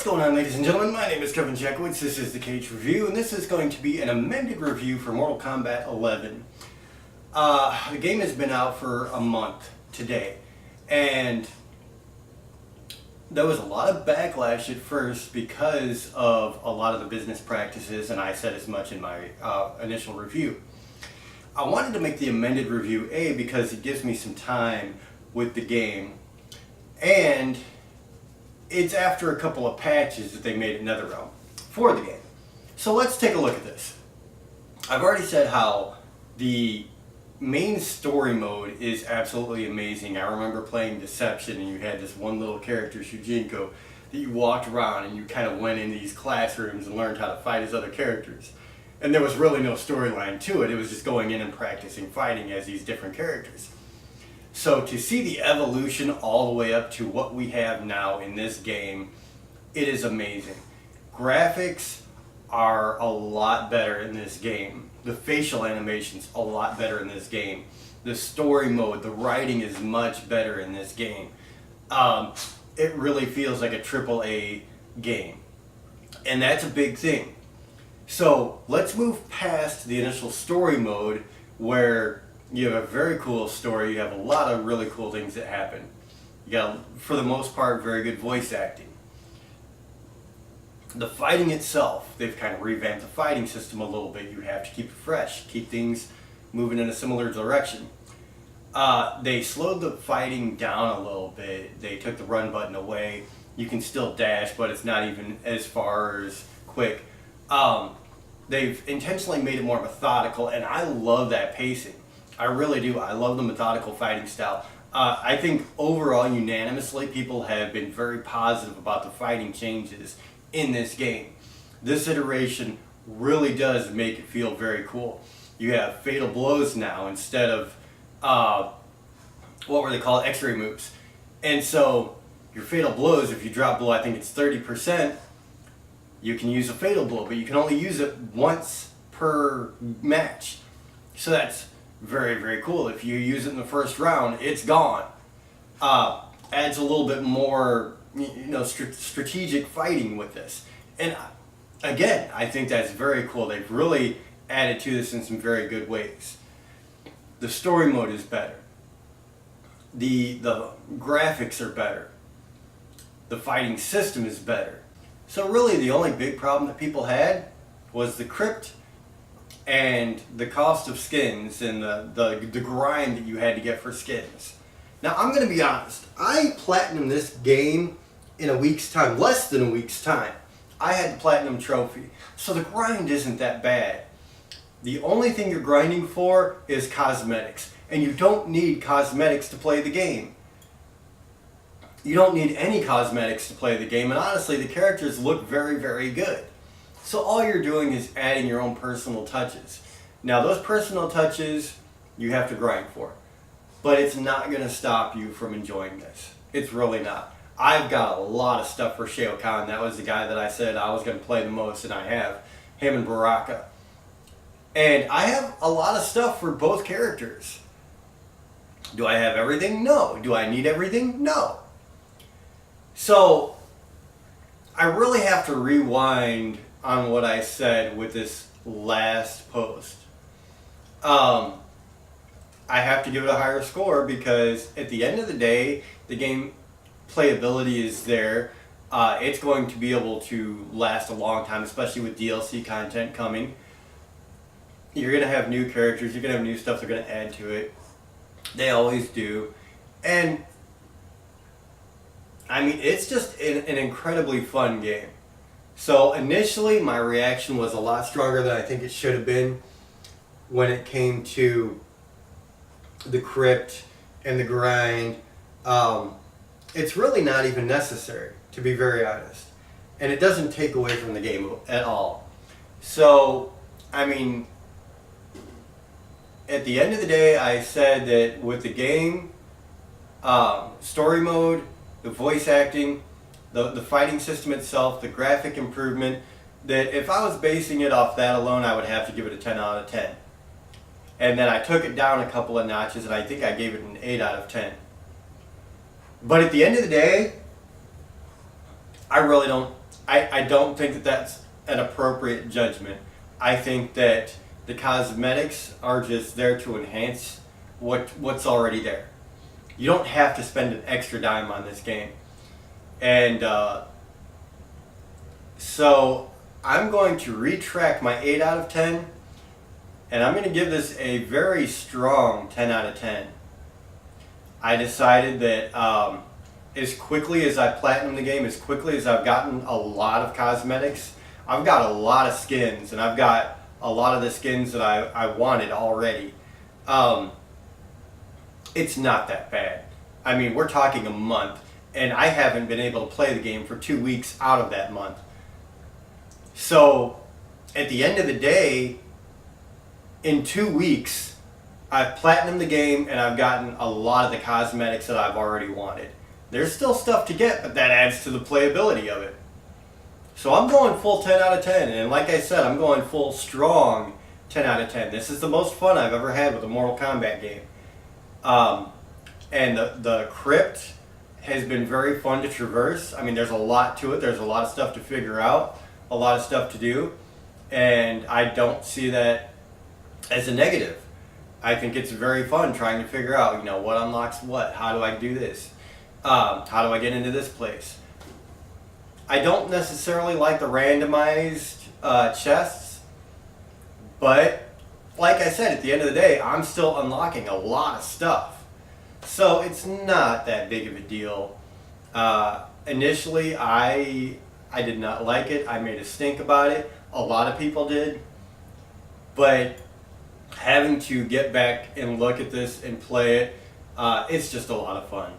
What's going on, ladies and gentlemen? My name is Kevin Jackowitz. This is the Cage Review, and this is going to be an amended review for Mortal Kombat 11. The game has been out for a month today, and there was a lot of backlash at first because of a lot of the business practices, and I said as much in my initial review. I wanted to make the amended review, because it gives me some time with the game, and it's after a couple of patches that they made another realm for the game. So let's take a look at this. I've already said how the main story mode is absolutely amazing. I remember playing Deception, and you had this one little character, Shujinko, that you walked around and you kind of went into these classrooms and learned how to fight as other characters. And there was really no storyline to it. It was just going in and practicing fighting as these different characters. So to see the evolution all the way up to what we have now in this game, it is amazing. Graphics are a lot better in this game. The facial animations a lot better in this game. The story mode, the writing is much better in this game. It really feels like a AAA game. And that's a big thing. So let's move past the initial story mode where you have a very cool story. You have a lot of really cool things that happen. You got, for the most part, very good voice acting. The fighting itself, they've kind of revamped the fighting system a little bit. You have to keep it fresh, keep things moving in a similar direction. They slowed the fighting down a little bit. They took the run button away. You can still dash, but it's not even as far or as quick. They've intentionally made it more methodical, and I love that pacing. I really do. I love the methodical fighting style. I think overall, unanimously, people have been very positive about the fighting changes in this game. This iteration really does make it feel very cool. You have fatal blows now instead of, what were they called, X-ray moves. And so your fatal blows, if you drop below, I think it's 30%, you can use a fatal blow, but you can only use it once per match. So that's very, very cool. If you use it in the first round, it's gone. Adds a little bit more, strategic fighting with this. And again, I think that's very cool. They've really added to this in some very good ways. The story mode is better. The graphics are better. The fighting system is better. So really the only big problem that people had was the crypt and the cost of skins and the grind that you had to get for skins. Now I'm going to be honest, I platinumed this game in a week's time, less than a week's time. I had the platinum trophy, so the grind isn't that bad. The only thing you're grinding for is cosmetics, and you don't need cosmetics to play the game. You don't need any cosmetics to play the game, and honestly the characters look very, very good. So all you're doing is adding your own personal touches. Now those personal touches you have to grind for, but it's not going to stop you from enjoying this. It's really not. I've got a lot of stuff for Shao Kahn. That was the guy that I said I was going to play the most, and I have him and Baraka. And I have a lot of stuff for both characters. Do I have everything? No. Do I need everything? No. So I really have to rewind on what I said with this last post. I have to give it a higher score because at the end of the day, the game playability is there. It's going to be able to last a long time, especially with DLC content coming. You're going to have new characters, you're going to have new stuff they're going to add to it. They always do. And I mean, it's just an incredibly fun game. So initially, my reaction was a lot stronger than I think it should have been when it came to the crypt and the grind. It's really not even necessary, to be very honest. And it doesn't take away from the game at all. So, I mean, at the end of the day, I said that with the game, story mode, the voice acting, the fighting system itself, the graphic improvement, that if I was basing it off that alone, I would have to give it a 10 out of 10. And then I took it down a couple of notches, and I think I gave it an 8 out of 10. But at the end of the day, I really don't I don't think that that's an appropriate judgment. I think that the cosmetics are just there to enhance what's already there. You don't have to spend an extra dime on this game. And so I'm going to retract my 8 out of 10, and I'm going to give this a very strong 10 out of 10. I decided that as quickly as I platinum the game, as quickly as I've gotten a lot of cosmetics, I've got a lot of skins, and I've got a lot of the skins that I wanted already. It's not that bad. I mean, we're talking a month, and I haven't been able to play the game for 2 weeks out of that month. So, at the end of the day, in 2 weeks, I've platinumed the game and I've gotten a lot of the cosmetics that I've already wanted. There's still stuff to get, but that adds to the playability of it. So I'm going full 10 out of 10, and like I said, I'm going full strong 10 out of 10. This is the most fun I've ever had with a Mortal Kombat game. And the crypt has been very fun to traverse. I mean, there's a lot to it. There's a lot of stuff to figure out, a lot of stuff to do, and I don't see that as a negative. I think it's very fun trying to figure out, you know, what unlocks what. How do I do this? How do I get into this place? I don't necessarily like the randomized chests, but like I said, at the end of the day, I'm still unlocking a lot of stuff. So it's not that big of a deal. Initially, I did not like it. I made a stink about it. A lot of people did. But having to get back and look at this and play it, it's just a lot of fun.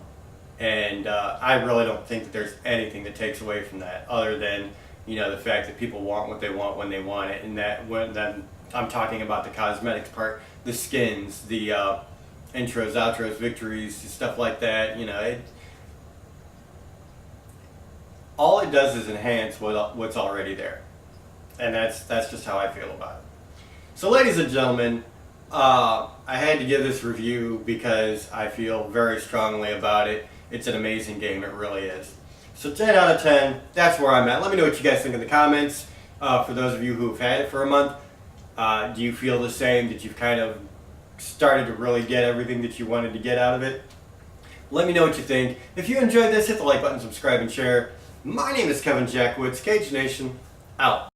And I really don't think that there's anything that takes away from that, other than, you know, the fact that people want what they want when they want it. And that when then I'm talking about the cosmetics part, the skins, the intros, outros, victories, stuff like that. You know, all it does is enhance what's already there, and that's just how I feel about it. So, ladies and gentlemen, I had to give this review because I feel very strongly about it. It's an amazing game, it really is. So 10 out of 10, that's where I'm at. Let me know what you guys think in the comments. For those of you who have had it for a month, do you feel the same? Did you kind of started to really get everything that you wanted to get out of it? Let me know what you think. If you enjoyed this, hit the like button, subscribe, and share. My name is Kevin Jackwoods, Cage Nation, out.